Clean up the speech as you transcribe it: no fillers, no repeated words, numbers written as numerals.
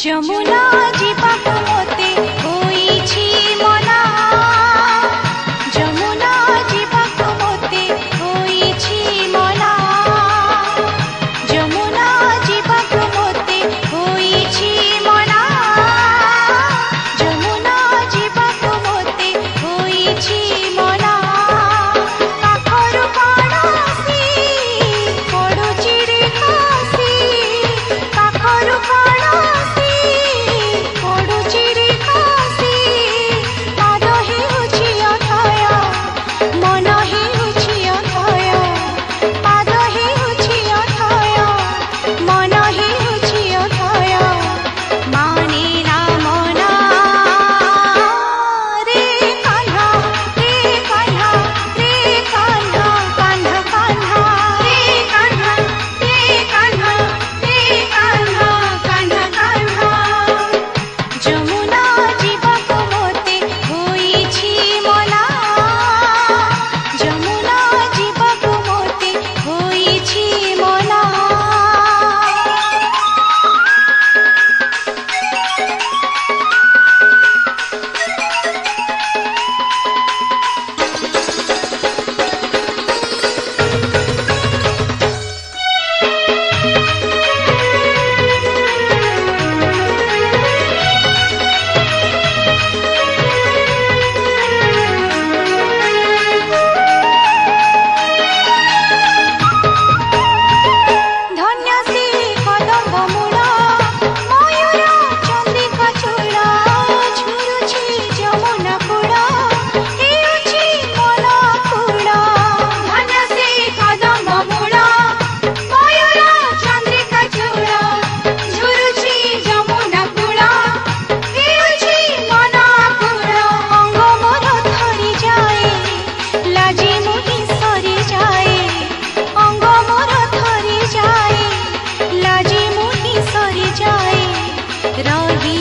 যমুনা জীবাকু মতে হইছি মনা যমুনা জীবাকু মতে হইছি মনা যমুনা জীবাকু মতে হইছি মনা যমুনা জীবাকু মতে হইছি মনা পাখরু কণাসি পড়ুছি রে কাশি পাখরু কণাসি পড়ুছি রে কাশি পাଦ ହେଉଛି ଅଥୟ ମନ ହେଉଛି ଅଥୟ ପାଦ ହେଉଛି ଅଥୟ ମନ ହେଉଛି ଅଥୟ ମାନିଲା ମନା ରେ କାହ୍ନା ରେ କାହ୍ନା ରେ କାହ୍ନା କାହ୍ନା କାହ୍ନା ରେ କାହ୍ନା ରେ କାହ୍ନା ରେ କାହ୍ନା କାହ୍ନା କାହ୍ନା ଯମୁନା ଯିବାକୁ ମୋତେ ହୋଇଛି ମନା ଯମୁନା ଯିବାକୁ ମୋତେ ହୋଇଛି ମନା ଧନ୍ୟ ସେ କଦମ୍ବ ମୂଳ ମୟୂର ଚନ୍ଦ୍ରିକା ଚୂଳ ଝୁରୁଛି ଯମୁନା କୂଳ ହେଉଛି ମନ କୂଳ ଧନ୍ୟ ସେ କଦମ୍ବ ମୂଳ ମୟୂର ଚନ୍ଦ୍ରିକା ଚୂଳ ଝୁରୁଛି ଯମୁନା କୂଳ ହେଉଛି ମନ କୂଳ ଅଙ୍ଗ ମୋର ଥରି ଯାଏ ଲାଜି ମୁହିଁ ସରି ଯାଏ ଅଙ୍ଗ ମୋର ଥରି ଯାଏ ଲାଜି ମୁହିଁ ସରି ଯାଏ ରହି